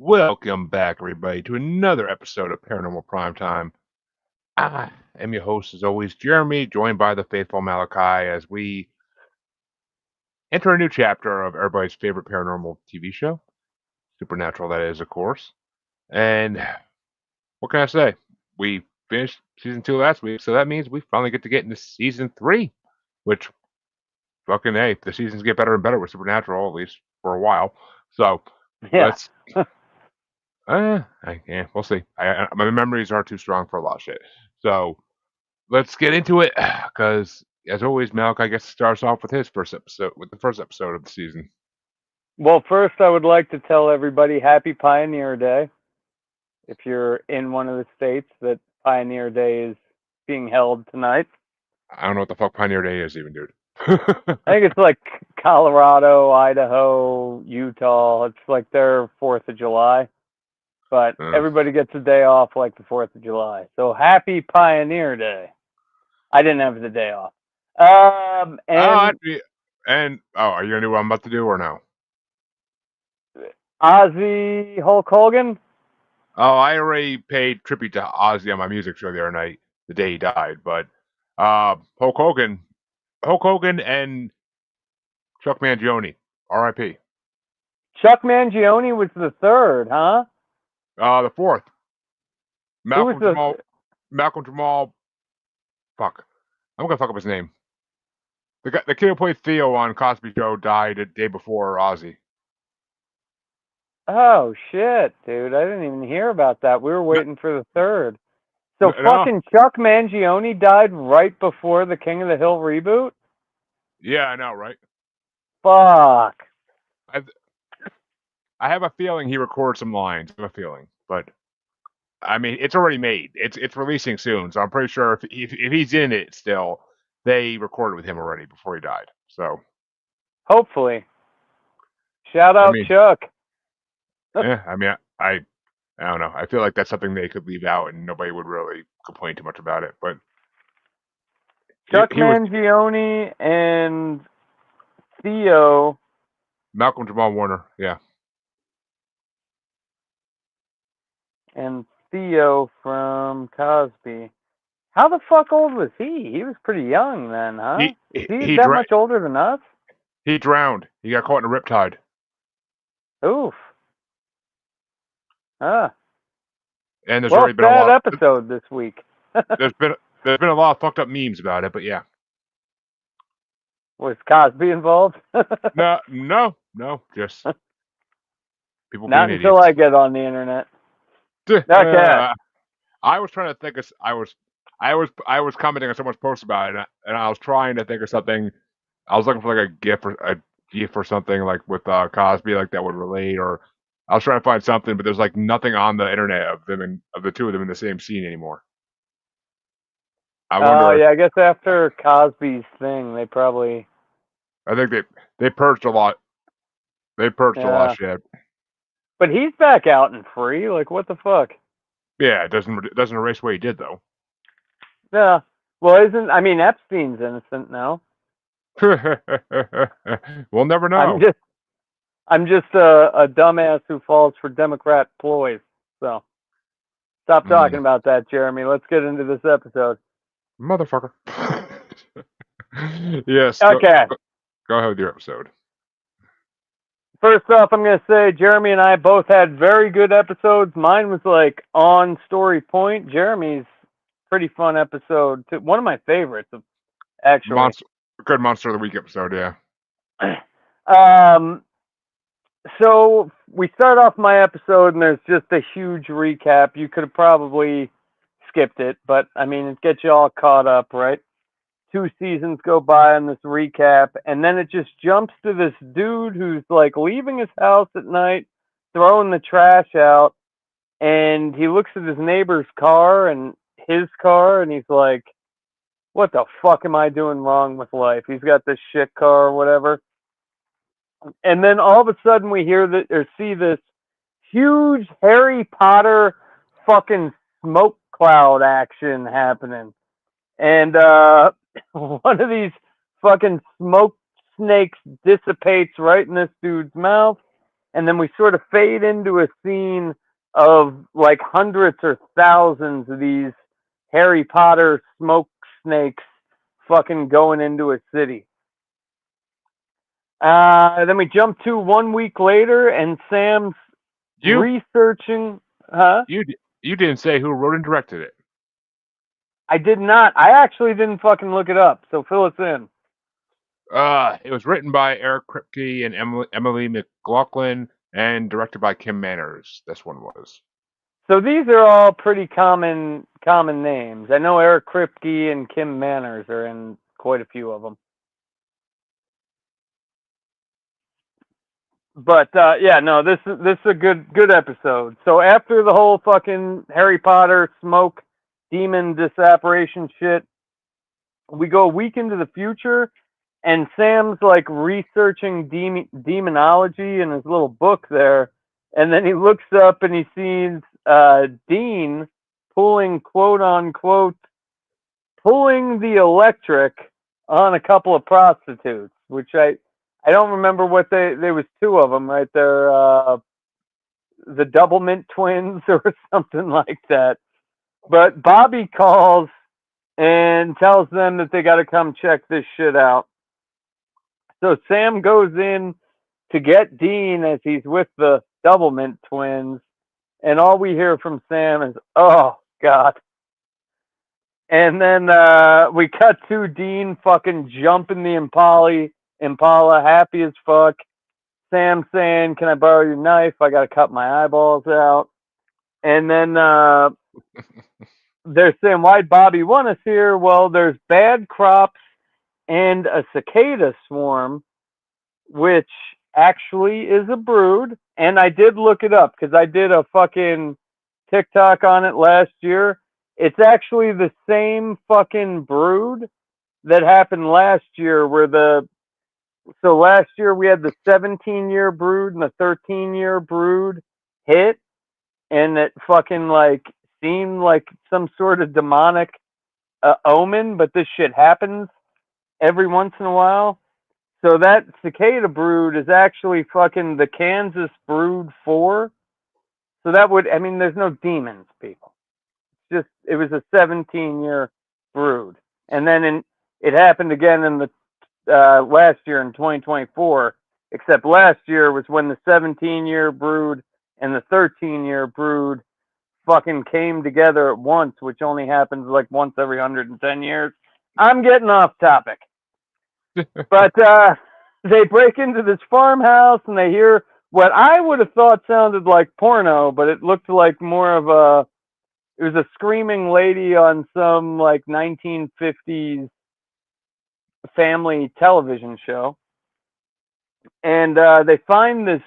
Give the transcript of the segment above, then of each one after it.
Welcome back, everybody, to another episode of Paranormal Primetime. I am your host, as always, Jeremy, joined by the faithful Malachi as we enter a new chapter of everybody's favorite paranormal TV show, Supernatural, that is, of course. And what can I say? We finished season 2 last week, so that means we finally get to get into season 3, which, fucking hey, the seasons get better and better with Supernatural, at least for a while. So Yeah. let's we'll see. My memories are too strong for a lot of shit. So let's get into it, because as always, Malachi gets to start us off with his first episode, with the first episode of the season. Well, first, I would like to tell everybody Happy Pioneer Day. If you're in one of the states that Pioneer Day is being held tonight, I don't know what the fuck Pioneer Day is, even, dude. I think it's like Colorado, Idaho, Utah. It's like their 4th of July. But Uh, everybody gets a day off like the 4th of July. So Happy Pioneer Day. I didn't have the day off. And are you gonna do what I'm about to do or no? Ozzy Hulk Hogan. Oh, I already paid tribute to Ozzy on my music show the other night, the day he died. But Hulk Hogan, and Chuck Mangione, R.I.P. Chuck Mangione was the third, huh? The fourth, Who was Malcolm the Jamal. Malcolm Jamal. Fuck, I'm gonna fuck up his name. The kid who played Theo on Cosby Show died a day before Ozzy. Oh shit, dude! I didn't even hear about that. We were No, waiting for the third. So no, fucking Chuck Mangione died right before the King of the Hill reboot. yeah, I know, right? Fuck. I I have a feeling he recorded some lines. I have a feeling, but I mean, it's already made. It's releasing soon, so I'm pretty sure if he's in it still, they recorded with him already before he died. So Hopefully. Shout I out mean, Chuck. yeah, I mean, I don't know. I feel like that's something they could leave out and nobody would really complain too much about it. But Chuck he was Mangione and Theo Malcolm Jamal Warner. Yeah, and Theo from Cosby. How the fuck old was he? He was pretty young then, huh? he Is he he he, that dra- much older than us? he drowned. He got caught in a riptide. Oof. Ah. And there's Well, already been a sad lot. episode this week. There's been there's been a lot of fucked up memes about it, but yeah. Was Cosby involved? No, just people Not being until idiots. I get on the internet. Okay. Uh, I was trying to think of. I was commenting on someone's post about it, and I was trying to think of something. I was looking for like a gif or something like with Cosby, like that would relate, or I was trying to find something, but there's like nothing on the internet of them and of the two of them in the same scene anymore. I Oh, wonder if yeah, I guess after Cosby's thing, they probably, I think they purged a lot. They purged a lot of yeah. shit. But he's back out and free. Like, what the fuck? Yeah, it doesn't erase what he did though. Yeah. Well, I mean, Epstein's innocent now. We'll never I'm know. just, I'm just a dumbass who falls for Democrat ploys. So, stop talking Mm, about that, Jeremy. Let's get into this episode. motherfucker. Yes, Okay. go ahead with your episode. First off, I'm going to say Jeremy and I both had very good episodes. Mine was like on story point. Jeremy's pretty fun episode too. One of my favorites, actually. Monster, good Monster of the Week episode, yeah. um, so we start off my episode, and there's just a huge recap. You could have probably skipped it, but I mean, it gets you all caught up, right? 2 seasons go by on this recap, and then it just jumps to this dude who's like leaving his house at night, throwing the trash out, and he looks at his neighbor's car and his car, and he's like, what the fuck am I doing wrong with life? He's got this shit car or whatever. And then all of a sudden we hear that or see this huge Harry Potter fucking smoke cloud action happening. And one of these fucking smoke snakes dissipates right in this dude's mouth. and then we sort of fade into a scene of like hundreds or thousands of these Harry Potter smoke snakes fucking going into a city. Then we jump to 1 week later, and Sam's You researching. Huh? you didn't say who wrote and directed it. I did not. I actually didn't fucking look it up. So fill us in. It was written by Eric Kripke and Emily McLaughlin and directed by Kim Manners. This one was. So these are all pretty common names. I know Eric Kripke and Kim Manners are in quite a few of them. But yeah, no, this is a good episode. So after the whole fucking Harry Potter smoke demon disapparition shit, we go a week into the future, and Sam's like researching demonology in his little book there, and then he looks up and he sees Dean pulling quote unquote pulling the electric on a couple of prostitutes, which I don't remember what there was two of them, right? They're the Doublemint twins or something like that. But Bobby calls and tells them that they got to come check this shit out. So Sam goes in to get Dean as he's with the Doublemint twins, and all we hear from Sam is, "Oh God." And then we cut to Dean fucking jumping the Impala, happy as fuck. Sam saying, "Can I borrow your knife? I got to cut my eyeballs out." And then they're saying, "Why'd Bobby want us here?" Well, there's bad crops and a cicada swarm, which actually is a brood. And I did look it up because I did a fucking TikTok on it last year. It's actually the same fucking brood that happened last year so last year we had the 17-year brood and the 13-year brood hit, and it fucking like seemed like some sort of demonic omen, but this shit happens every once in a while. So that cicada brood is actually fucking the Kansas brood 4. So that would, I mean, there's no demons, people. It's just, it was a 17-year brood. And then it happened again in the last year in 2024, except last year was when the 17-year brood and the 13-year brood fucking came together at once, which only happens like once every 110 years. I'm getting off topic. But they break into this farmhouse and they hear what I would have thought sounded like porno, but it looked like more of it was a screaming lady on some like 1950s family television show. And they find this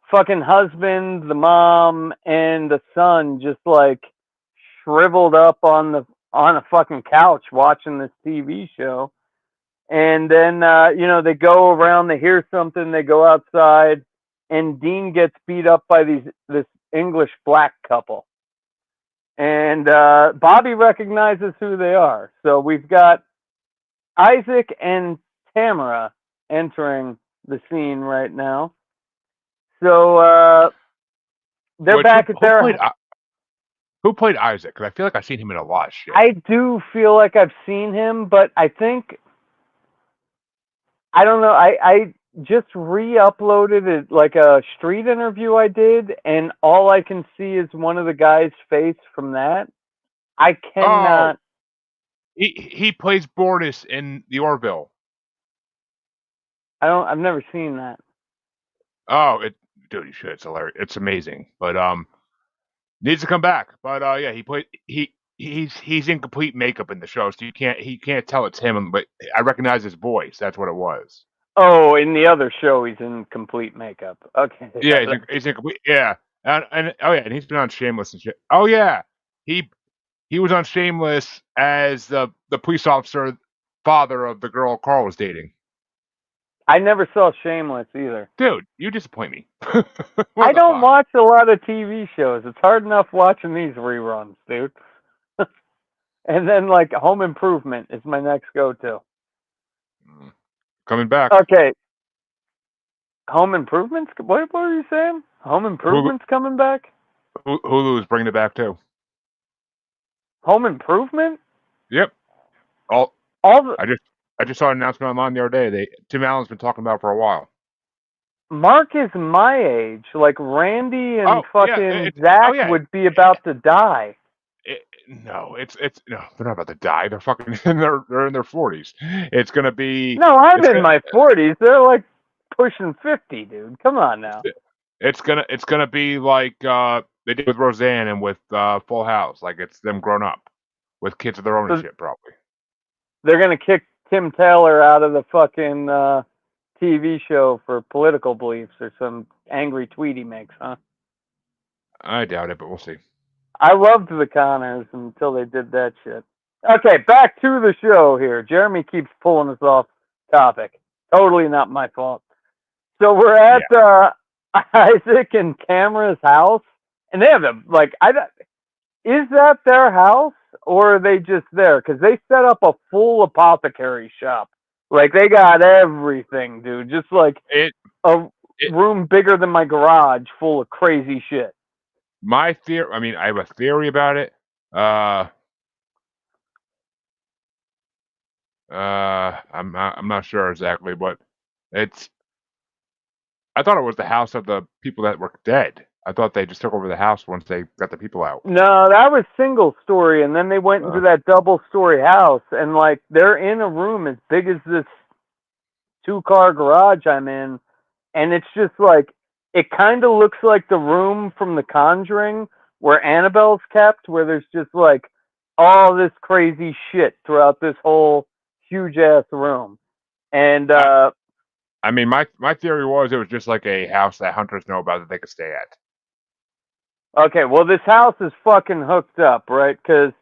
fucking husband, the mom, and the son just like shriveled up on a fucking couch watching this TV show. And then they go around, they hear something, they go outside, and Dean gets beat up by this English black couple. And Bobby recognizes who they are. So we've got Isaac and Tamara entering the scene right now. So they're back at their. Who played Isaac? Because I feel like I've seen him in a lot of shit. I do feel like I've seen him, but I think I don't know. I just re-uploaded it like a street interview I did, and all I can see is one of the guys' face from that. I cannot. Oh, he plays Bortus in the Orville. I've never seen that. Oh, dude, you should. It's hilarious. It's amazing. But needs to come back. But yeah, he's in complete makeup in the show, so he can't tell it's him. But I recognize his voice. That's what it was. Oh, in the other show, he's in complete makeup. Okay. Yeah, he's in complete. Yeah, and oh yeah, and he's been on Shameless and shit. Oh yeah, he was on Shameless as the police officer father of the girl Carl was dating. I never saw Shameless either. Dude, you disappoint me. I don't watch a lot of TV shows. It's hard enough watching these reruns, dude. And then like Home Improvement is my next go-to. Coming back. Okay. Home Improvements? What were you saying? Home Hulu, Improvements coming back? Hulu's bringing it back too. Home Improvement? Yep. All All the I just saw an announcement online the other day. Tim Allen's been talking about it for a while. Mark is my age. Like Randy and Oh yeah, fucking Zach yeah. would be about to die. No, it's no. They're not about to die. They're fucking. They're in their 40s. It's gonna be. No, I'm It's in gonna. my 40s. They're like pushing 50, dude. Come on now. It's gonna be like they did with Roseanne and with Full House. Like it's them grown up with kids of their own and So shit, probably. they're gonna kick Tim Taylor out of the fucking TV show for political beliefs or some angry tweet he makes, huh? I doubt it, but we'll see. I loved the Connors until they did that shit. Okay, back to the show here. Jeremy keeps pulling us off topic. Totally not my fault. So we're at Yeah. Isaac and Tamara's house, and they have is that their house or are they just there? Because they set up a full apothecary shop. Like they got everything, dude. Just like It a it room bigger than my garage full of crazy shit. my theory. I mean, I have a theory about it. I'm not sure exactly, but it's. I thought it was the house of the people that were dead. I thought they just took over the house once they got the people out. No, that was single story, and then they went into Uh, that double story house, and like they're in a room as big as this 2-car garage I'm in, and it's just like it kind of looks like the room from The Conjuring where Annabelle's kept, where there's just like all this crazy shit throughout this whole huge ass room. And I, I mean, my theory was it was just like a house that hunters know about that they could stay at. okay, well this house is fucking hooked up, right? Because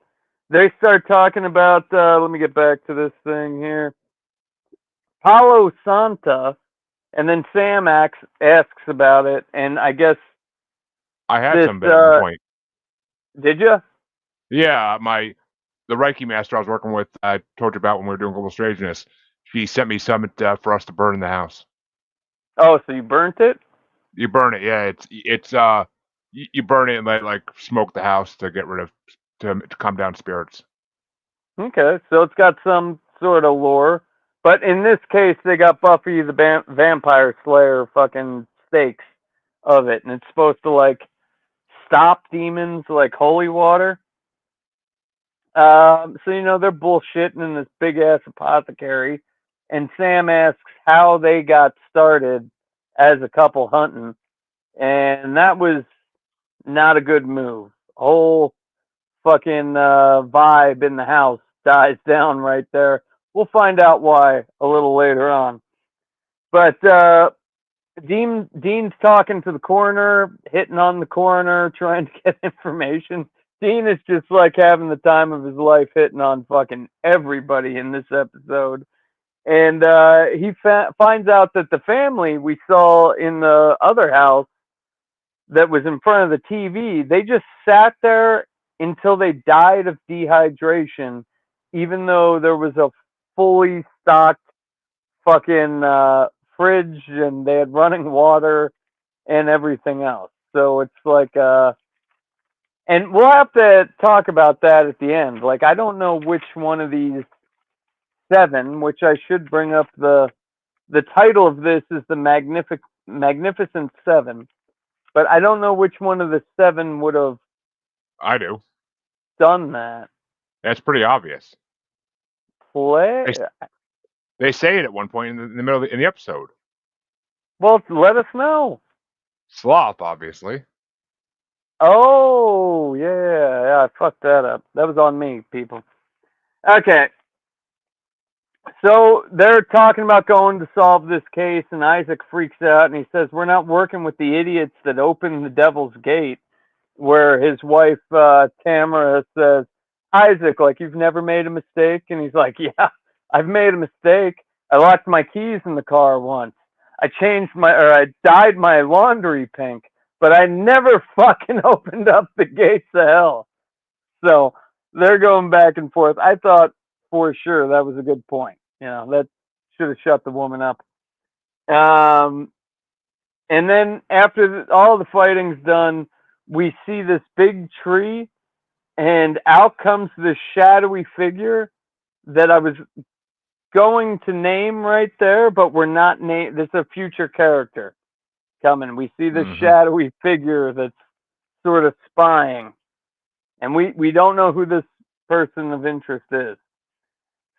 they start talking about. Let me get back to this thing here. Palo Santa, and then Sam asks about it, and I guess I had this. some at one point. Did you? Yeah, the Reiki master I was working with, I told you about when we were doing Global Strangeness. She sent me some for us to burn in the house. Oh, so you burnt it? You burn it, yeah. It's you burn it and let like smoke the house to get rid of to calm down spirits. Okay, so it's got some sort of lore, but in this case, they got Buffy the Vampire Slayer fucking stakes of it, and it's supposed to like stop demons like holy water. So they're bullshitting in this big ass apothecary, and Sam asks how they got started as a couple hunting, and that was not a good move. Whole fucking vibe in the house dies down right there. We'll find out why a little later on. But Dean's talking to the coroner, hitting on the coroner, trying to get information. Dean is just like having the time of his life, hitting on fucking everybody in this episode. And he finds out that the family we saw in the other house that was in front of the TV, they just sat there until they died of dehydration, even though there was a fully stocked fucking fridge and they had running water and everything else. So it's like, and we'll have to talk about that at the end. Like, I don't know which one of these 7, which I should bring up the title of this is the Magnificent 7, but I don't know which one of the 7 would have I do. done that. That's pretty obvious. Play? They say it at one point in the middle in the episode. Well, let us know. Sloth, obviously. Oh, yeah, I fucked that up. That was on me, people. Okay. So they're talking about going to solve this case, and Isaac freaks out and he says, "We're not working with the idiots that opened the Devil's Gate." Where his wife, Tamara, says, "Isaac, like you've never made a mistake?" And he's like, "Yeah, I've made a mistake. I locked my keys in the car once. I dyed my laundry pink, but I never fucking opened up the gates of hell." So they're going back and forth. I thought for sure that was a good point. That should have shut the woman up. And then after all the fighting's done, we see this big tree, and out comes this shadowy figure that I was going to name right there, but we're not name. This is a future character coming. We see this Hmm. shadowy figure that's sort of spying, and we don't know who this person of interest is.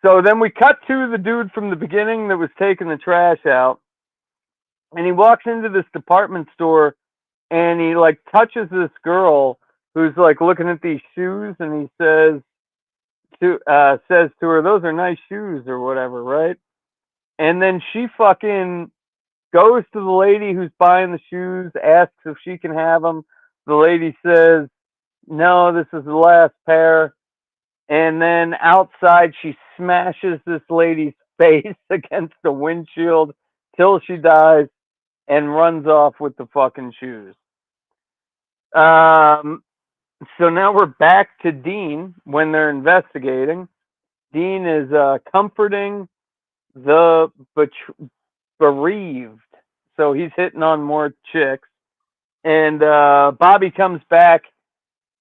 So then we cut to the dude from the beginning that was taking the trash out, and he walks into this department store, and he like touches this girl who's like looking at these shoes, and he says to her, "Those are nice shoes," or whatever, right? And then she fucking goes to the lady who's buying the shoes, asks if she can have them. The lady says, "No, this is the last pair." And then outside, she smashes this lady's face against the windshield till she dies and runs off with the fucking shoes. Um, so now we're back to Dean when they're investigating. Dean is comforting the bereaved. So he's hitting on more chicks. And Bobby comes back.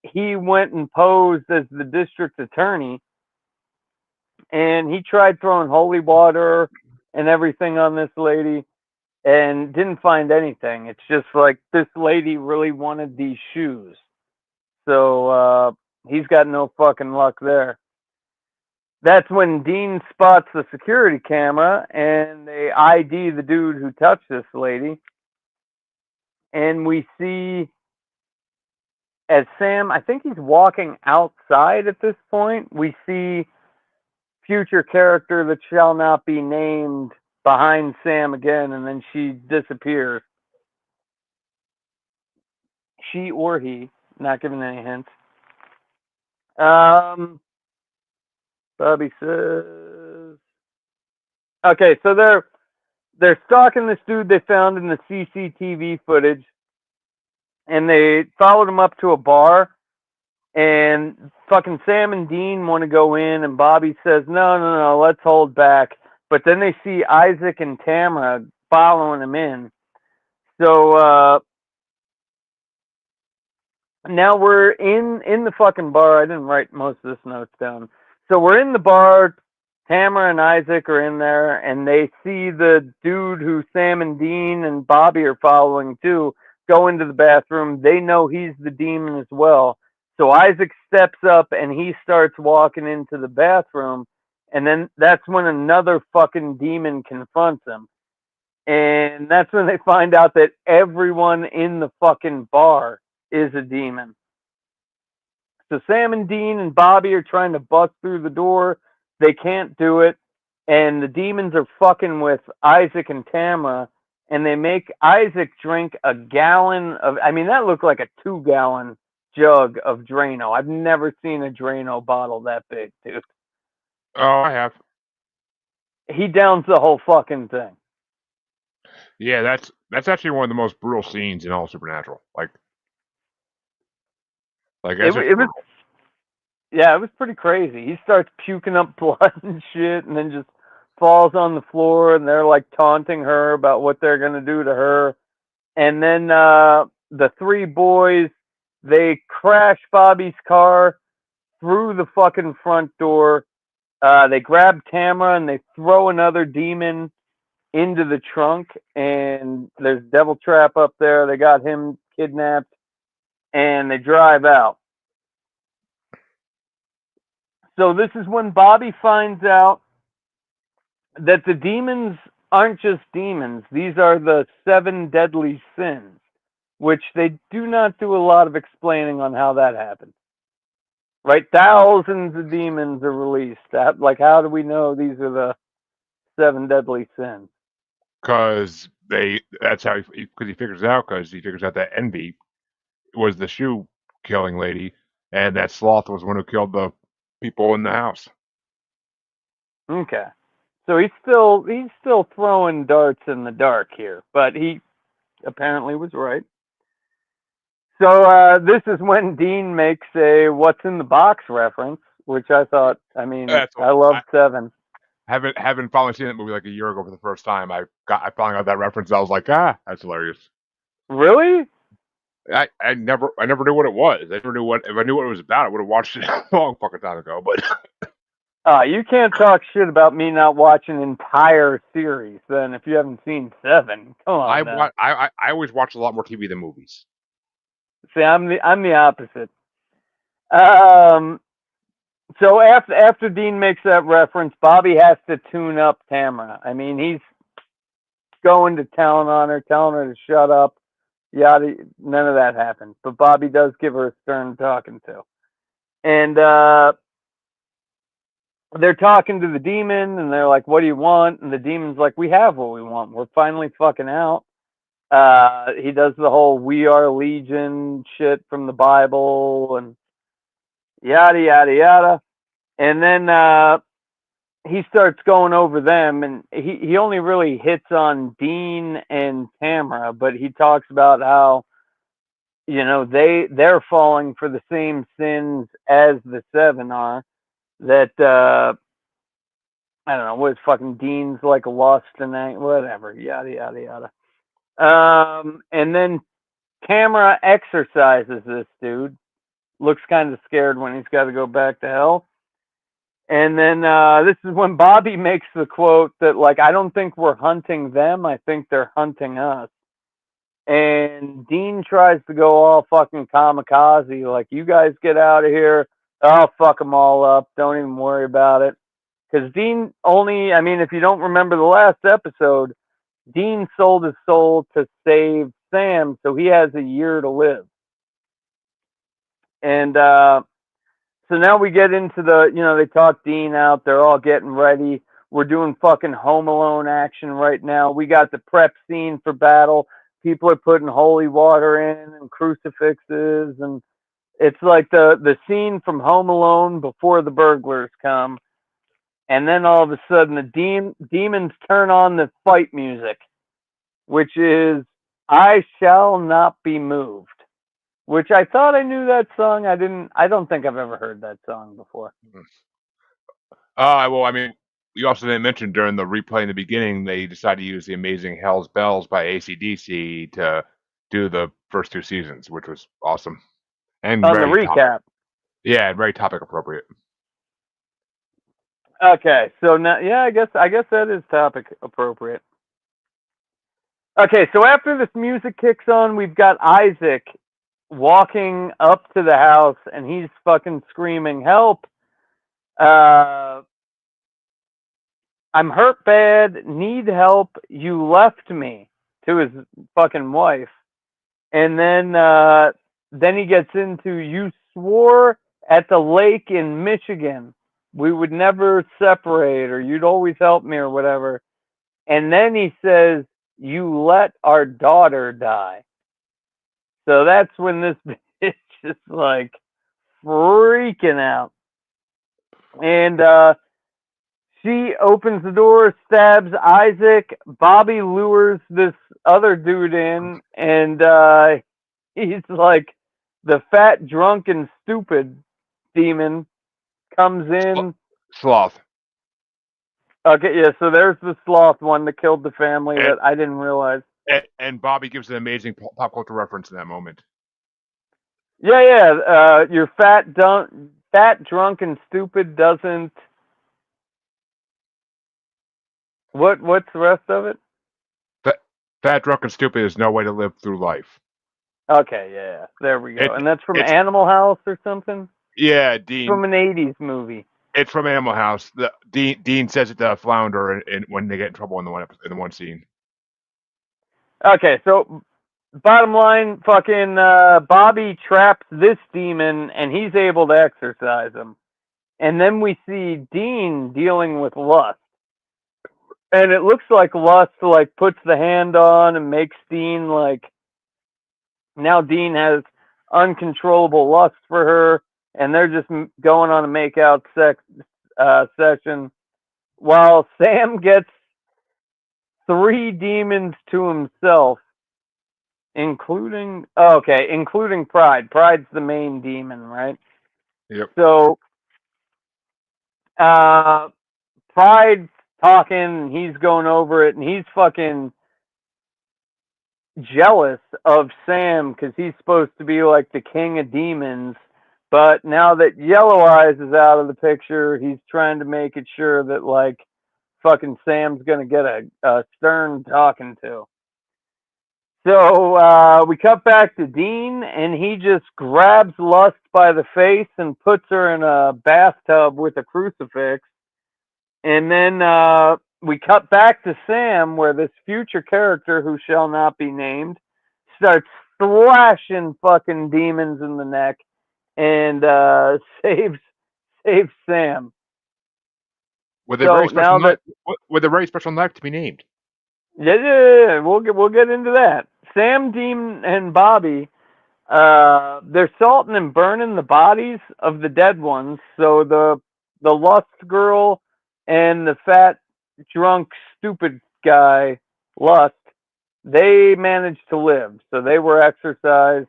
He went and posed as the district attorney, and he tried throwing holy water and everything on this lady and didn't find anything. It's just like this lady really wanted these shoes. So he's got no fucking luck there. That's when Dean spots the security camera and they ID the dude who touched this lady. And we see as Sam, I think he's walking outside at this point. We see future character that shall not be named behind Sam again, and then she disappears. She or he, not giving any hints. Um, Bobby says, okay, so they're stalking this dude they found in the CCTV footage, and they followed him up to a bar, and fucking Sam and Dean want to go in, and Bobby says, no, no, no, let's hold back. But then they see Isaac and Tamara following him in. So now we're in the fucking bar. I didn't write most of this notes down. So we're in the bar. Tamara and Isaac are in there, and they see the dude who Sam and Dean and Bobby are following too go into the bathroom. They know he's the demon as well. So Isaac steps up and he starts walking into the bathroom, and then that's when another fucking demon confronts him. And that's when they find out that everyone in the fucking bar is a demon. So Sam and Dean and Bobby are trying to bust through the door. They can't do it. And the demons are fucking with Isaac and Tamara. And they make Isaac drink a gallon of, I mean, that looked like a 2 gallon jug of Drano. I've never seen a Drano bottle that big, dude. Oh, I have. He downs the whole fucking thing. Yeah, that's actually one of the most brutal scenes in all Supernatural. Like It, that's just it was, brutal. yeah, it was pretty crazy. He starts puking up blood and shit, and then just falls on the floor, and they're like taunting her about what they're gonna do to her. And then the three boys, they crash Bobby's car through the fucking front door. They grab Tamara and they throw another demon into the trunk, and there's Devil Trap up there. They got him kidnapped, and they drive out. So this is when Bobby finds out that the demons aren't just demons. These are the 7 deadly sins, which they do not do a lot of explaining on how that happened. Right? Thousands of demons are released. Like, how do we know these are the 7 deadly sins? Because that's how because he figures it out because he figures out that Envy was the shoe killing lady, and that Sloth was the one who killed the people in the house. Okay. So he's still throwing darts in the dark here, but he apparently was right. So this is when Dean makes a "What's in the box" reference, which I thought. I mean, That's I what love I Seven. haven't finally seen that movie like a year ago for the first time. I finally got that reference. I was like, that's hilarious. Really? I never knew what it was. I never knew what if I knew what it was about. I would have watched it a long fucking time ago. But You can't talk shit about me not watching an entire series. Then, if you haven't seen Seven, come on now. I always watch a lot more TV than movies. See, I'm the opposite. Um, so after Dean makes that reference, Bobby has to tune up Tamara. I mean, he's going to town on her, telling her to shut up. Yada, none of that happens. But Bobby does give her a stern talking to, and they're talking to the demon, and they're like, "What do you want?" And the demon's like, "We have what we want. We're finally fucking out." He does the whole "We are Legion" shit from the Bible, and yada yada yada. And then he starts going over them, and he only really hits on Dean and Tamara, but he talks about how they're falling for the same sins as the seven are. That I don't know what is fucking Dean's like lust and whatever, yada yada yada. And then Tamara exercises this dude. Looks kind of scared when he's got to go back to hell. And then this is when Bobby makes the quote that, like, I don't think we're hunting them. I think they're hunting us. And Dean tries to go all fucking kamikaze, like, you guys get out of here. I'll fuck them all up. Don't even worry about it. Because Dean only, I mean, if you don't remember the last episode, Dean sold his soul to save Sam, so he has a year to live. And so now we get into they talk Dean out. They're all getting ready. We're doing fucking Home Alone action right now. We got the prep scene for battle. People are putting holy water in and crucifixes, and it's like the scene from Home Alone before the burglars come. And then all of a sudden, the demons turn on the fight music, which is "I Shall Not Be Moved," which I thought I knew that song. I don't think I've ever heard that song before. Well, I mean, you also didn't mention during the replay in the beginning they decided to use the amazing "Hell's Bells" by AC/DC to do the first two seasons, which was awesome and On the very recap. yeah, very topic appropriate. Okay, so now, yeah, I guess that is topic appropriate. Okay, so after this music kicks on, we've got Isaac walking up to the house, and he's fucking screaming, "Help! Uh, I'm hurt bad, need help. You left me," to his fucking wife. And then he gets into, "You swore at the lake in Michigan we would never separate, or you'd always help me, or whatever." And then he says, "You let our daughter die." So that's when this bitch is like freaking out. And she opens the door, stabs Isaac. Bobby lures this other dude in, and he's like, the fat, drunk, and stupid demon comes in. Sloth. Okay, yeah, so there's the sloth one that killed the family And, that I didn't realize. and Bobby gives an amazing pop culture reference in that moment. Yeah. Your fat, drunk, and stupid doesn't. What's the rest of it? Fat, drunk, and stupid is no way to live through life. Okay, yeah, there we go. And that's from It's Animal House or something? yeah, Dean. From an 80s movie. It's from Animal House. Dean says it to Flounder when they get in trouble in the one scene. Okay, so bottom line, fucking Bobby traps this demon, and he's able to exorcise him. And then we see Dean dealing with lust. And it looks like lust like puts the hand on and makes Dean like, now Dean has uncontrollable lust for her, and they're just going on a makeout session, while Sam gets 3 demons to himself, including Pride. Pride's the main demon, right? Yep. So Pride's talking, he's going over it, and he's fucking jealous of Sam because he's supposed to be like the king of demons. But now that Yellow Eyes is out of the picture, he's trying to make it sure that like fucking Sam's gonna get a stern talking to. So we cut back to Dean, and he just grabs Lust by the face and puts her in a bathtub with a crucifix. And then we cut back to Sam, where this future character, who shall not be named, starts slashing fucking demons in the neck and saves Sam. With a So very special now knife, that with a very special knife to be named. yeah, we'll get into that. Sam, Dean, and Bobby, they're salting and burning the bodies of the dead ones. So the lust girl and the fat, drunk, stupid guy, Lust, they managed to live. So they were exorcised,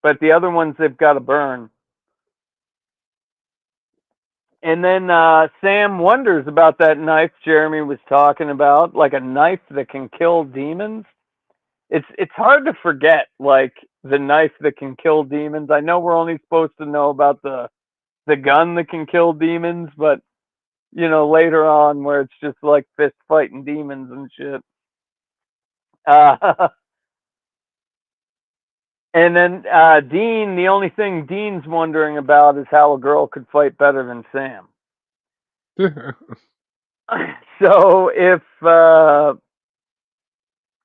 but the other ones they've got to burn. And then Sam wonders about that knife Jeremy was talking about, like a knife that can kill demons. It's hard to forget like the knife that can kill demons. I know we're only supposed to know about the gun that can kill demons, but you know later on where it's just like fist fighting demons and shit. Uh, and then Dean, the only thing Dean's wondering about is how a girl could fight better than Sam. So if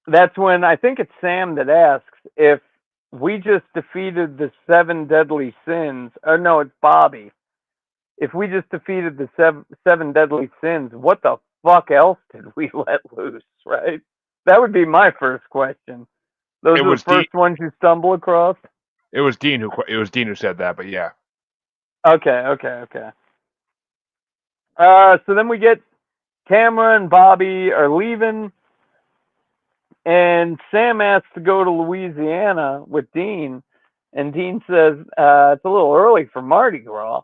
that's when I think it's Sam that asks if we just defeated the seven deadly sins. Or no, it's Bobby. If we just defeated the seven deadly sins, what the fuck else did we let loose? Right? That would be my first question. Those It are the was Dean. first ones you stumble across. It was Dean who said that. But yeah, Okay. So then we get Tamara and Bobby are leaving, and Sam asks to go to Louisiana with Dean, and Dean says it's a little early for Mardi Gras.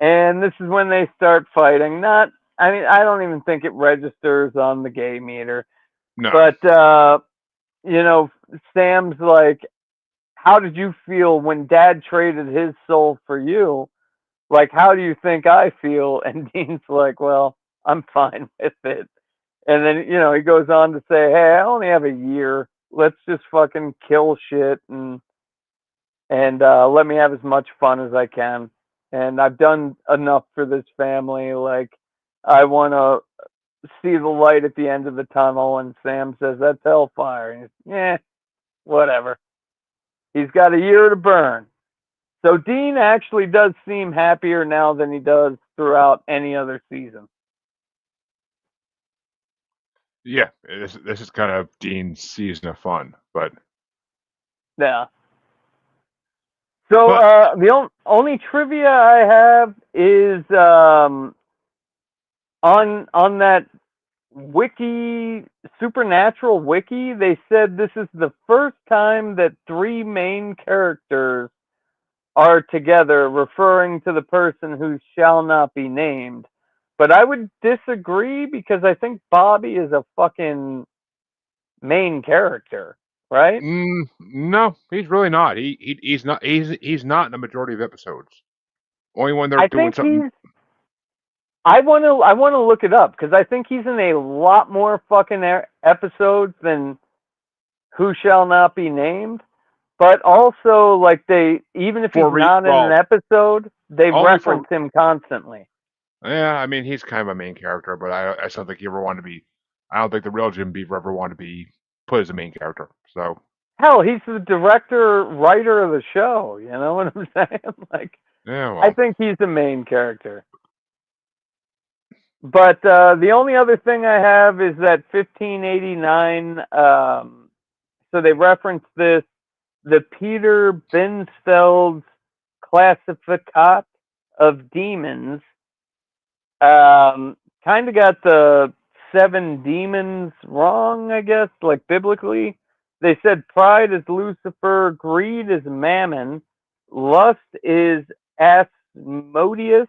And this is when they start fighting. Not, I mean, I don't even think it registers on the gay meter. no. But you know, Sam's like, "How did you feel when Dad traded his soul for you? Like, how do you think I feel?" And Dean's like, "Well, I'm fine with it." And then you know he goes on to say, "Hey, I only have a year. Let's just fucking kill shit and let me have as much fun as I can. And I've done enough for this family. Like, I want to see the light at the end of the tunnel." And Sam says, "That's hellfire." And he's, "Yeah, whatever." He's got a year to burn. So Dean actually does seem happier now than he does throughout any other season. Yeah, this is kind of Dean's season of fun, but Yeah. So but the only trivia I have is on that wiki, supernatural wiki, they said this is the first time that three main characters are together, referring to the person who shall not be named. But I would disagree because I think Bobby is a fucking main character, right? no, he's really not. He's not. He's not in the majority of episodes. Only when they're I doing think something. I want to look it up because I think he's in a lot more fucking episodes than Who Shall Not Be Named. But also, like even if he's not in an episode, they reference him constantly. Yeah, I mean he's kind of a main character, but I don't think he ever wanted to be. I don't think the real Jim Beaver ever wanted to be put as a main character. So Hell, he's the director, writer of the show. You know what I'm saying? Like, yeah, I well, think he's the main character. But the only other thing I have is that 1589. So they reference this, the Peter Binsfeld's Classificat of Demons. Kind of got the seven demons wrong, I guess, like biblically. They said pride is Lucifer, greed is Mammon, lust is Asmodeus,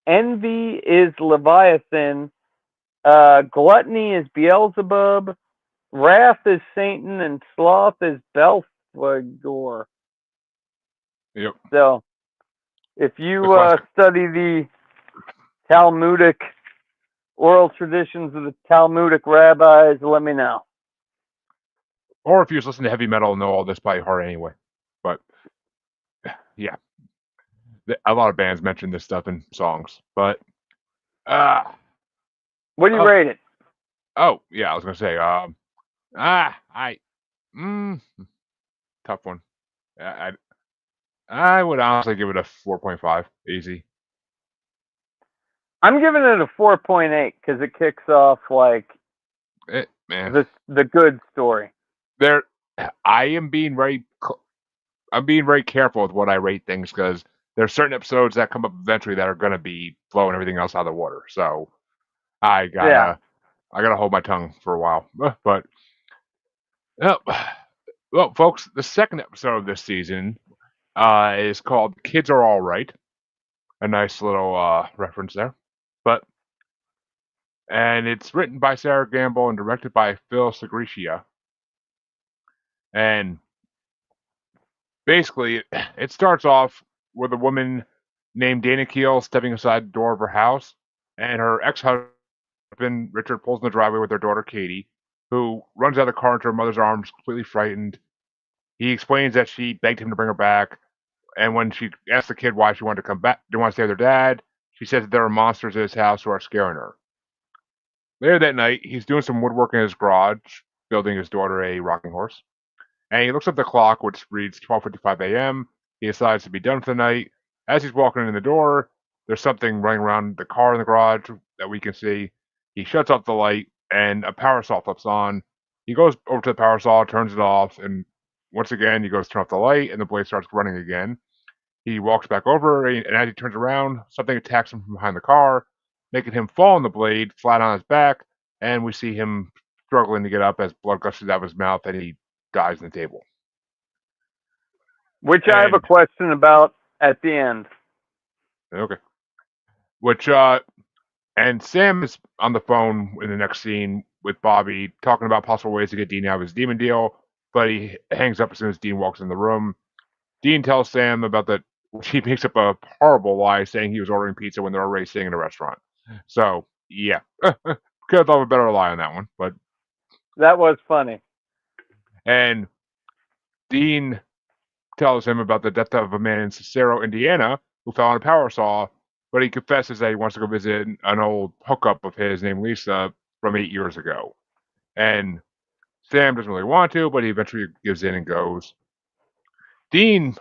envy is Leviathan, gluttony is Beelzebub, Wrath is Satan and sloth is Belphegor. Yep. So, if you Classic. study the Talmudic oral traditions of the Talmudic rabbis, let me know. Or if you just listen to heavy metal, know all this by heart anyway. But yeah, a lot of bands mention this stuff in songs. But uh, What do you oh, rate it? oh yeah, I was gonna say I mm, tough one. I would honestly give it a 4.5, easy. I'm giving it a 4.8 because it kicks off like Man, the good story. there. I am being I'm being very careful with what I rate things because there's certain episodes that come up eventually that are gonna be blowing everything else out of the water. So I Yeah. gotta hold my tongue for a while. But uh, well, folks, the second episode of this season is called "Kids Are All Right." A nice little reference there. But and it's written by Sarah Gamble and directed by Phil Segretia. And basically, it starts off with a woman named Dana Keel stepping inside the door of her house, and her ex-husband Richard pulls in the driveway with their daughter Katie, who runs out of the car into her mother's arms, completely frightened. He explains that she begged him to bring her back, and when she asks the kid why she wanted to come back, didn't want to stay with her dad, she says that there are monsters in his house who are scaring her. Later that night, he's doing some woodwork in his garage, building his daughter a rocking horse. And he looks at the clock, which reads 12:55 a.m. He decides to be done for the night. As he's walking in the door, there's something running around the car in the garage that we can see. He shuts off the light, and a power saw flips on. He goes over to the power saw, turns it off, and once again, he goes to turn off the light, and the blade starts running again. He walks back over, and as he turns around, something attacks him from behind the car, making him fall on the blade, flat on his back, and we see him struggling to get up as blood gushes out of his mouth, and he dies on the table. Which I have a And question about at the end. okay, which and Sam is on the phone in the next scene with Bobby, talking about possible ways to get Dean out of his demon deal, but he hangs up as soon as Dean walks in the room. Dean tells Sam about that. He makes up a horrible lie saying he was ordering pizza when they're already sitting in a restaurant. So yeah, could have thought of a better lie on that one, but That was funny. and Dean tells him about the death of a man in Cicero, Indiana, who fell on a power saw, but he confesses that he wants to go visit an old hookup of his named Lisa from 8 years ago. And Sam doesn't really want to, but he eventually gives in and goes. Dean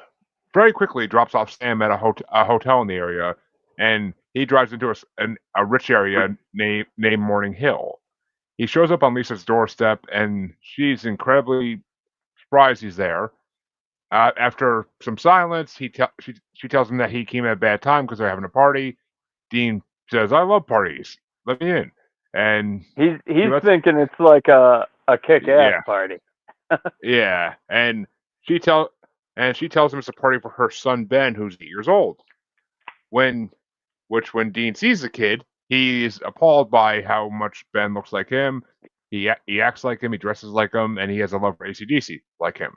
very quickly drops off Sam at a hotel in the area, and he drives into a rich area named Morning Hill. He shows up on Lisa's doorstep, and she's incredibly surprised he's there. After some silence, she tells him that he came at a bad time because they're having a party. Dean says, "I love parties. Let me in." And He's he lets, thinking it's like a kick-ass yeah, party. yeah. And she tells him it's a party for her son Ben, who's 8 years old. When Dean sees the kid, he's appalled by how much Ben looks like him. He acts like him, he dresses like him, and he has a love for AC/DC like him.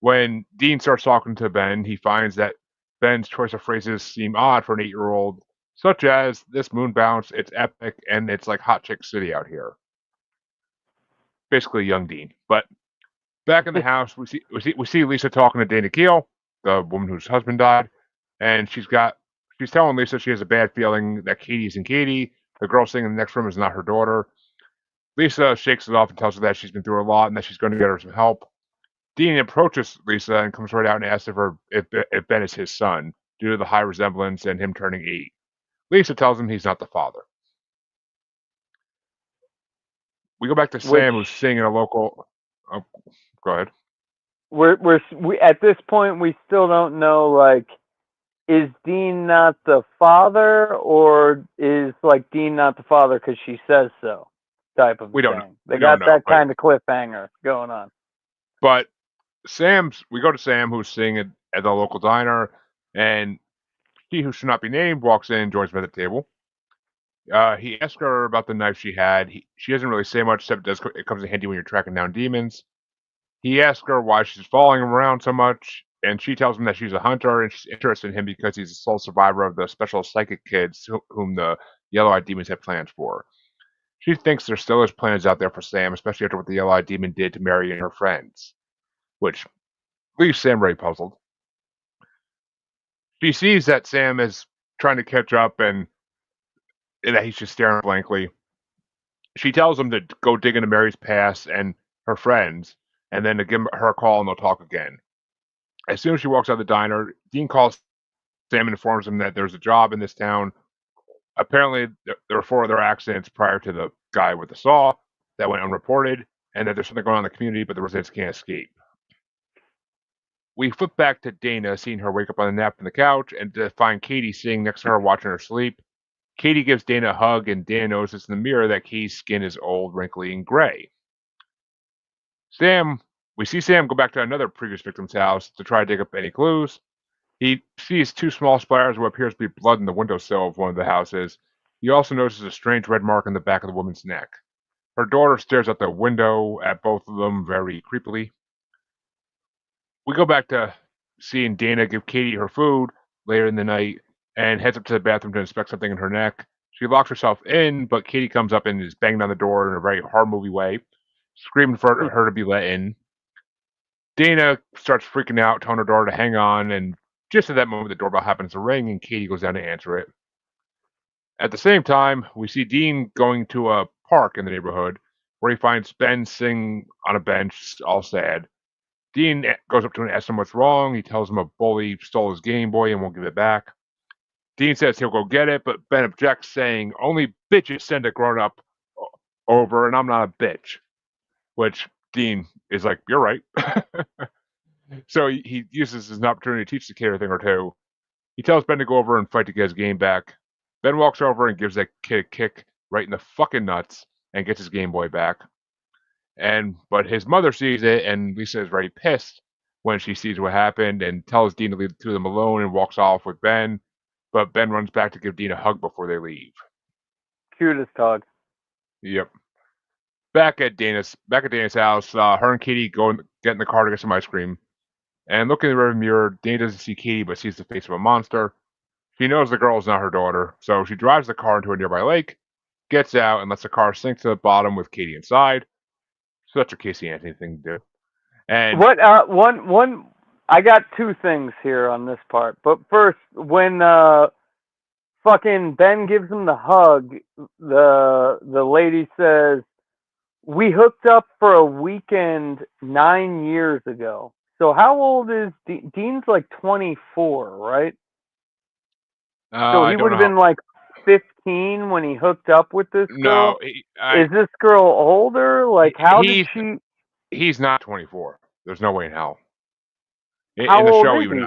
When Dean starts talking to Ben, he finds that Ben's choice of phrases seem odd for an 8-year-old, such as "this moon bounce, it's epic, and it's like hot chick city out here." Basically, young Dean. But back in the house, we see Lisa talking to Dana Keel, the woman whose husband died, and she's telling Lisa she has a bad feeling that Katie isn't Katie. The girl sitting in the next room is not her daughter. Lisa shakes it off and tells her that she's been through a lot and that she's going to get her some help. Dean approaches Lisa and comes right out and asks if Ben is his son, due to the high resemblance and him turning 8. Lisa tells him he's not the father. We go back to Which Sam, who's sitting in a local. Oh, go ahead. we at this point we still don't know, like, is Dean not the father, or is like Dean not the father because she says so, type of We don't know. thing. They We don't got know, that kind of cliffhanger going on. but we go to Sam, who's sitting at the local diner, and she, who should not be named, walks in and joins him at the table. He asks her about the knife she had. She doesn't really say much, except it comes in handy when you're tracking down demons. He asks her why she's following him around so much, and she tells him that she's a hunter and she's interested in him because he's the sole survivor of the special psychic kids whom the yellow-eyed demons have plans for. She thinks there still is plans out there for Sam, especially after what the yellow-eyed demon did to Mary and her friends, which leaves Sam very puzzled. She sees that Sam is trying to catch up and that he's just staring blankly. She tells him to go dig into Mary's past and her friends, and then to give her a call and they'll talk again. As soon as she walks out of the diner, Dean calls Sam and informs him that there's a job in this town. Apparently, there were 4 other accidents prior to the guy with the saw that went unreported, and that there's something going on in the community, but the residents can't escape. We flip back to Dana, seeing her wake up on a nap on the couch, and to find Katie sitting next to her watching her sleep. Katie gives Dana a hug, and Dana notices in the mirror that Katie's skin is old, wrinkly, and gray. We see Sam go back to another previous victim's house to try to dig up any clues. He sees 2 small splatters of what appears to be blood in the windowsill of one of the houses. He also notices a strange red mark on the back of the woman's neck. Her daughter stares out the window at both of them very creepily. We go back to seeing Dana give Katie her food later in the night and heads up to the bathroom to inspect something in her neck. She locks herself in, but Katie comes up and is banging on the door in a very horror movie way, screaming for her to be let in. Dana starts freaking out, telling her daughter to hang on, and just at that moment the doorbell happens to ring and Katie goes down to answer it. At the same time, we see Dean going to a park in the neighborhood where he finds Ben sitting on a bench, all sad. Dean goes up to him and asks him what's wrong. He tells him a bully stole his Game Boy and won't give it back. Dean says he'll go get it, but Ben objects, saying only bitches send a grown up over, and I'm not a bitch. Which Dean is like, you're right. So he uses this as an opportunity to teach the kid a thing or two. He tells Ben to go over and fight to get his game back. Ben walks over and gives that kid a kick right in the fucking nuts and gets his Game Boy back. But his mother sees it, and Lisa is very pissed when she sees what happened and tells Dean to leave the 2 of them alone and walks off with Ben. But Ben runs back to give Dean a hug before they leave. Cutest hug. Yep. Back at Dana's house, her and Katie go and get in the car to get some ice cream. And looking in the rearview mirror, Dana doesn't see Katie but sees the face of a monster. She knows the girl is not her daughter, so she drives the car into a nearby lake, gets out, and lets the car sink to the bottom with Katie inside. Such a Casey Anthony thing to do. And what? One. I got 2 things here on this part, but first, when fucking Ben gives him the hug, the lady says, "We hooked up for a weekend 9 years ago." So how old is Dean's? Like 24, right? So he would have been like 15 when he hooked up with this girl. No, is this girl older? Like, how did she? He's not 24. There's no way in hell. How in the old show, is even he?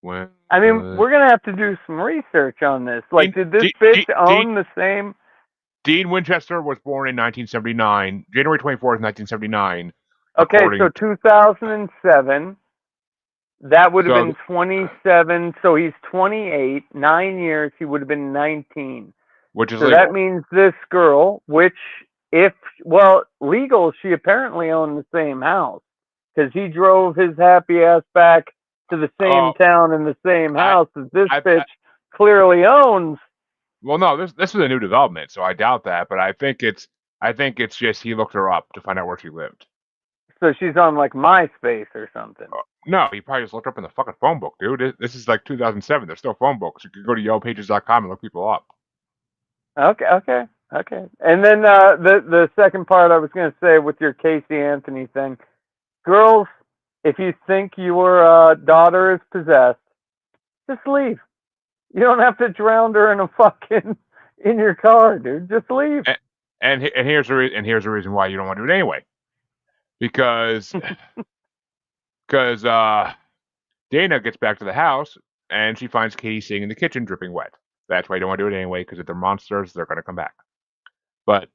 When? I mean, we're gonna have to do some research on this. Like, did this bitch own the same? Dean Winchester was born in 1979, January 24th, 1979. Okay, so 2007. That would have been 27. So he's 28. 9 years. He would have been 19. Which is so legal. That means this girl, which legal, she apparently owned the same house because he drove his happy ass back to the same town in the same house as this bitch clearly owns. Well, no, this is a new development, so I doubt that. But I think it's just he looked her up to find out where she lived. So she's on like MySpace or something. No, he probably just looked up in the fucking phone book, dude. This is like 2007. There's still phone books. You could go to yellowpages.com and look people up. Okay. And then the second part I was going to say with your Casey Anthony thing, girls, if you think your daughter is possessed, just leave. You don't have to drown her in your car, dude. Just leave. And here's the reason why you don't want to do it anyway. Because Dana gets back to the house and she finds Katie sitting in the kitchen dripping wet. That's why you don't want to do it anyway, because if they're monsters, they're going to come back. But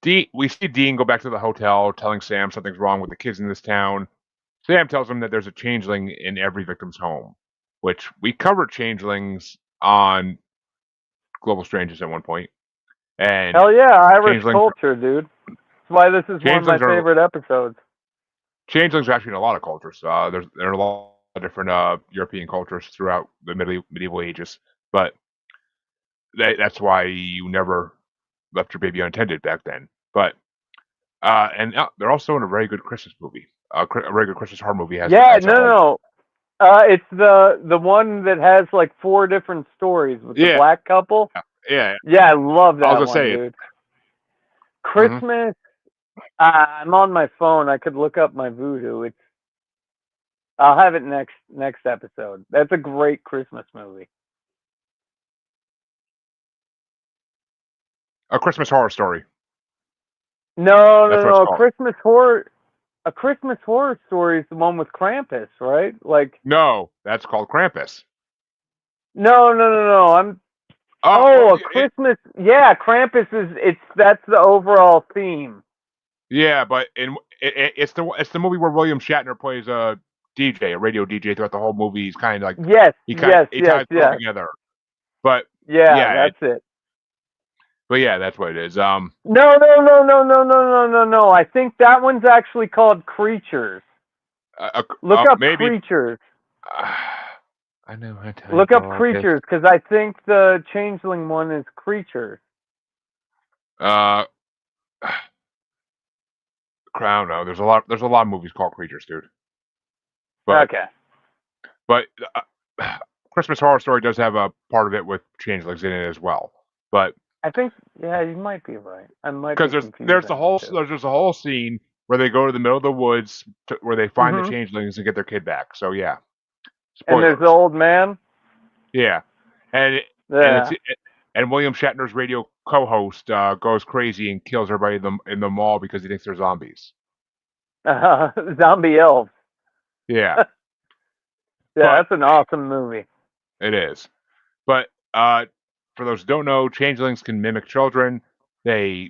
we see Dean go back to the hotel telling Sam something's wrong with the kids in this town. Sam tells him that there's a changeling in every victim's home, which we covered changelings on Global Strangers at one point, and Hell yeah, Irish changelings. culture, dude. That's why this is one of my favorite episodes. Changelings are actually in a lot of cultures. There are a lot of different European cultures throughout the medieval ages, but that's why you never left your baby unattended back then. But and they're also in a very good Christmas movie. A very good Christmas horror movie has no. It's the one that has like 4 different stories with the black couple. Yeah, I love that I was one, gonna say, dude. Christmas. I'm on my phone. I could look up my voodoo. I'll have it next episode. That's a great Christmas movie. A Christmas Horror Story. No. Christmas horror. A Christmas Horror Story is the one with Krampus, right? Like. No, that's called Krampus. No. A Christmas. Krampus is. That's the overall theme. Yeah, but it's the movie where William Shatner plays a DJ, a radio DJ throughout the whole movie. He's kind of like he ties it all together. But that's it. But yeah, that's what it is. No. I think that one's actually called Creatures. Look up maybe. Creatures. I know. Look up Creatures because I think the Changeling one is Creatures. I don't know. There's a lot of movies called Creatures, dude. But, okay. But Christmas Horror Story does have a part of it with changelings in it as well. But I think you might be right. I might because there's a whole scene where they go to the middle of the woods where they find the changelings and get their kid back. So yeah. Spoilers. And there's the old man. Yeah, and William Shatner's radio co-host goes crazy and kills everybody in the mall because he thinks they're zombies. Zombie elves. Yeah. That's an awesome movie. It is. But for those who don't know, changelings can mimic children. The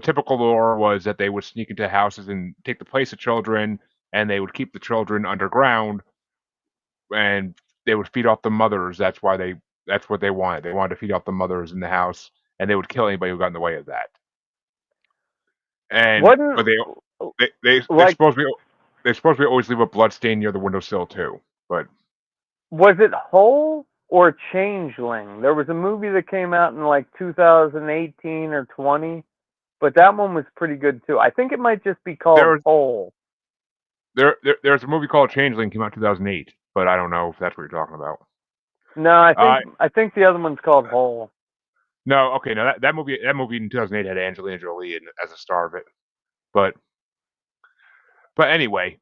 typical lore was that they would sneak into houses and take the place of children, and they would keep the children underground, and they would feed off the mothers. That's what they wanted. They wanted to feed off the mothers in the house, and they would kill anybody who got in the way of that. And but they're supposed to always leave a blood stain near the windowsill too. But was it Hole or Changeling? There was a movie that came out in like 2018 or 20, but that one was pretty good too. I think it might just be called Hole. There's a movie called Changeling, came out in 2008, but I don't know if that's what you're talking about. No, I think the other one's called Hole. No, okay, no, that movie in 2008 had Angelina Jolie as a star of it, but anyway,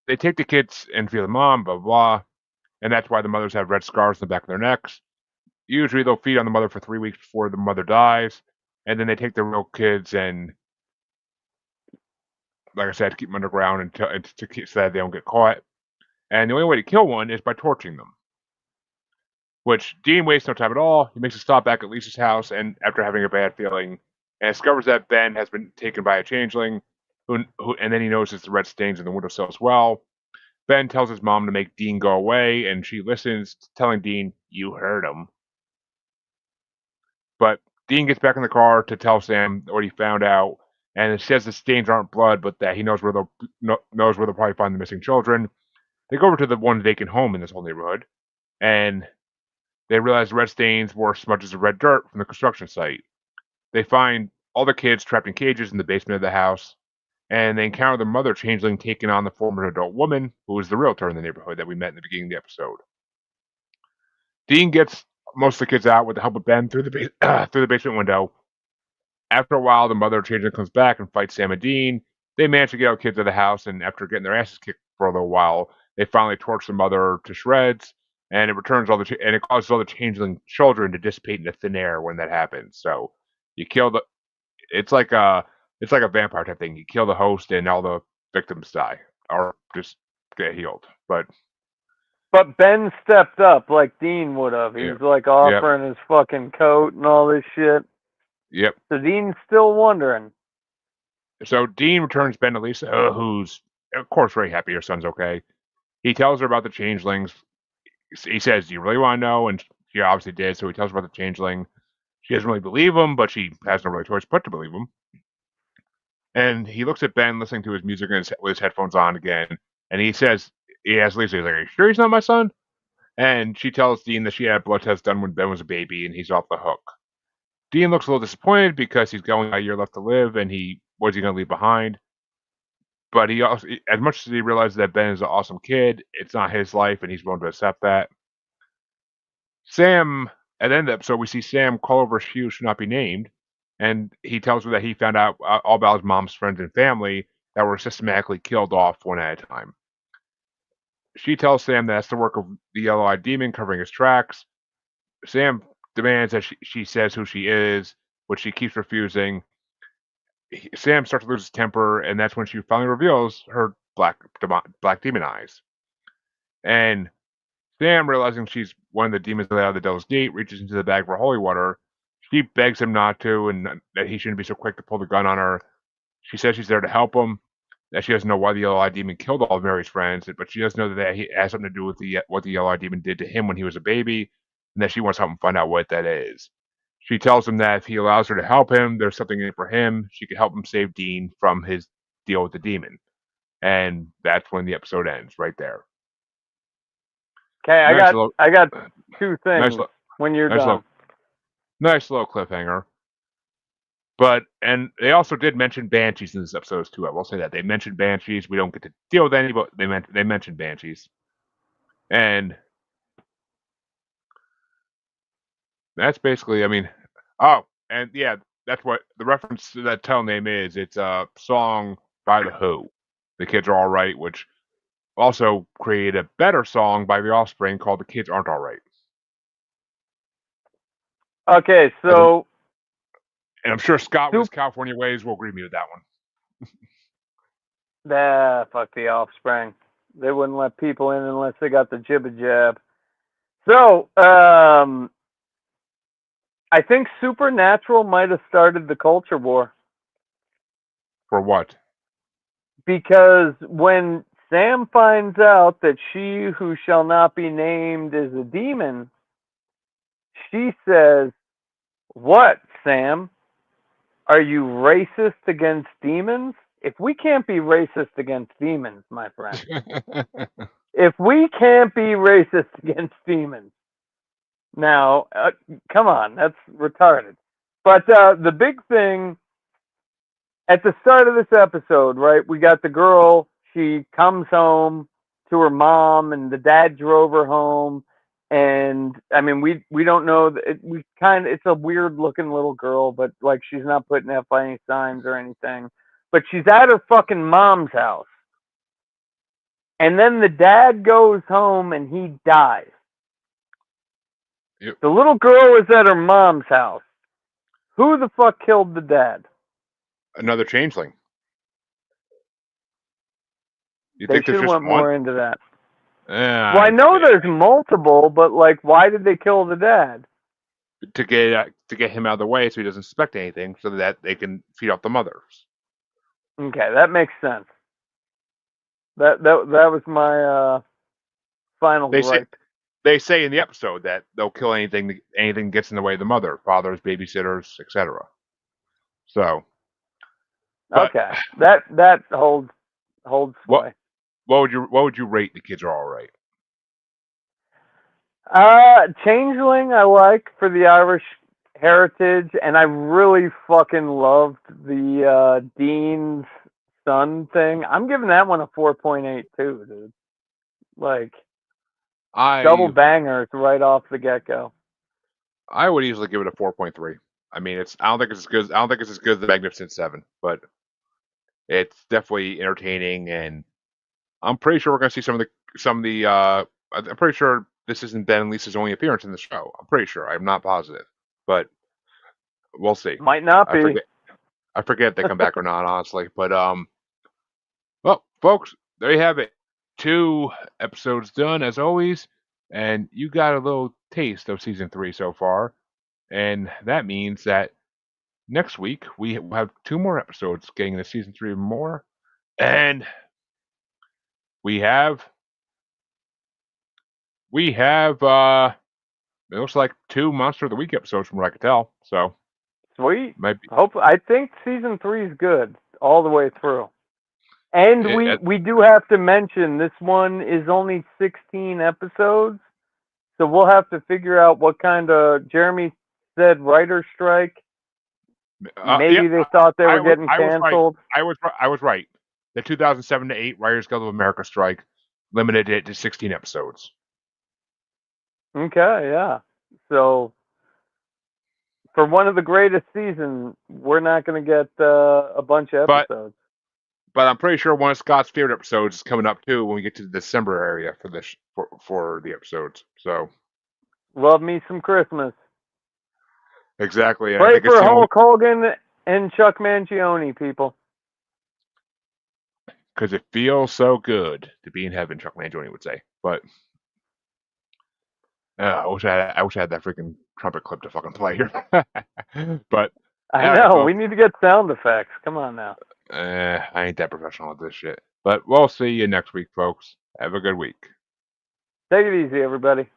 they take the kids and feed the mom, blah blah, and that's why the mothers have red scars on the back of their necks. Usually, they'll feed on the mother for 3 weeks before the mother dies, and then they take the real kids and, like I said, keep them underground so that they don't get caught. And the only way to kill one is by torching them. Which Dean wastes no time at all. He makes a stop back at Lisa's house, and after having a bad feeling, and discovers that Ben has been taken by a changeling, and then he notices the red stains in the windowsill as well. Ben tells his mom to make Dean go away, and she listens, telling Dean, "You heard him." But Dean gets back in the car to tell Sam what he found out, and it says the stains aren't blood, but that he knows where they'll probably find the missing children. They go over to the one vacant home in this whole neighborhood, and they realize the red stains were smudges of red dirt from the construction site. They find all the kids trapped in cages in the basement of the house, and they encounter the mother changeling taking on the form of an adult woman who is the realtor in the neighborhood that we met in the beginning of the episode. Dean gets most of the kids out with the help of Ben through the basement window. After a while, the mother changeling comes back and fights Sam and Dean. They manage to get all the kids out of the house, and after getting their asses kicked for a little while, they finally torch the mother to shreds. And it causes all the changeling children to dissipate into thin air when that happens. So you kill it's like a vampire type thing. You kill the host and all the victims die or just get healed. But Ben stepped up like Dean would have. He was like offering his fucking coat and all this shit. Yep. So Dean's still wondering. So Dean returns Ben to Lisa, who's of course very happy her son's okay. He tells her about the changelings. he says, "Do you really want to know?" And she obviously did. So he tells her about the changeling. She doesn't really believe him, but she has no really choice but to believe him. And he looks at Ben listening to his music with his headphones on again, and he says, he asks Lisa, he's like, "Are you sure he's not my son?" And she tells Dean that she had a blood test done when Ben was a baby, and he's off the hook. Dean looks a little disappointed because he's got a year left to live, and what's he going to leave behind? But he also, as much as he realizes that Ben is an awesome kid, it's not his life, and he's willing to accept that. Sam, at the end of the episode, we see Sam call over Hugh should not be named, and he tells her that he found out all about his mom's friends and family that were systematically killed off one at a time. She tells Sam that's the work of the yellow-eyed demon covering his tracks. Sam demands that she says who she is, which she keeps refusing. Sam starts to lose his temper, and that's when she finally reveals her black demon eyes. And Sam, realizing she's one of the demons let out of the Devil's Gate, reaches into the bag for holy water. She begs him not to, and that he shouldn't be so quick to pull the gun on her. She says she's there to help him, that she doesn't know why the yellow-eyed demon killed all of Mary's friends, but she does know that it has something to do with what the yellow-eyed demon did to him when he was a baby, and that she wants to help him find out what that is. She tells him that if he allows her to help him, there's something in it for him. She can help him save Dean from his deal with the demon. And that's when the episode ends, right there. Okay, I got two things when you're done. Nice little cliffhanger. And they also did mention banshees in this episode too. I will say that they mentioned banshees. We don't get to deal with any, but they mentioned banshees, and that's basically. I mean, oh, and yeah, that's what the reference to that title name is. It's a song by the Who. The Kids Are All Right, which also created a better song by The Offspring called "The Kids Aren't All Right." Okay, so. And I'm sure Scott with his California ways will agree with me with that one. Fuck the Offspring. They wouldn't let people in unless they got the jibba jab. So, I think Supernatural might have started the culture war. For what? Because when Sam finds out that she who shall not be named is a demon, she says, "What, Sam? Are you racist against demons? If we can't be racist against demons, my friend, if we can't be racist against demons, now, come on, that's retarded." But the big thing at the start of this episode, right, we got the girl, she comes home to her mom, and the dad drove her home. And I mean, we don't know. It's a weird looking little girl, but like she's not putting up any signs or anything. But she's at her fucking mom's house. And then the dad goes home and he dies. Yep. The little girl is at her mom's house. Who the fuck killed the dad? Another changeling. They should have went more into that. Well, I know there's multiple, but like, why did they kill the dad? To get him out of the way so he doesn't suspect anything, so that they can feed off the mothers. Okay, that makes sense. That was my final gripe. They say in the episode that they'll kill anything gets in the way of the mother, fathers, babysitters, etc. So. Okay, that holds sway. What would you rate The Kids Are All Right? Changeling I like for the Irish heritage, and I really fucking loved the Dean's son thing. I'm giving that one a 4.8 too, dude. Like, double bangers right off the get go. I would easily give it a 4.3. I mean, I don't think it's as good. I don't think it's as good as The Magnificent Seven, but it's definitely entertaining, and I'm pretty sure we're going to see some of the. I'm pretty sure this isn't Ben and Lisa's only appearance in the show. I'm pretty sure. I'm not positive, but we'll see. Might not be. I forget if they come back or not, honestly. But well, folks, there you have it. 2 episodes done as always, and you got a little taste of season 3 so far, and that means that next week we will have 2 more episodes getting into season 3 or more, and we have we have it looks like 2 Monster of the Week episodes from what I could tell. So Sweet. might be I think season 3 is good all the way through. And it, we do have to mention this one is only 16 episodes, so we'll have to figure out what kind of Jeremy said writer strike. Maybe yep, they thought they were I getting was right. canceled. I was right. The 2007 to 8 Writers Guild of America strike limited it to 16 episodes. Okay, yeah. So for one of the greatest seasons, we're not going to get a bunch of But episodes. I'm pretty sure one of Scott's favorite episodes is coming up too when we get to the December area for this for the episodes. So Love me some Christmas. exactly, and I Pray think it's for the only Hulk Hogan and Chuck Mangione, people. because it feels so good to be in heaven. Chuck Mangione would say, but I wish I had that freaking trumpet clip to fucking play here. But I all right, know. We folks. need to get sound effects. Come on now. I ain't that professional at this shit. But we'll see you next week, folks. Have a good week. Take it easy, everybody.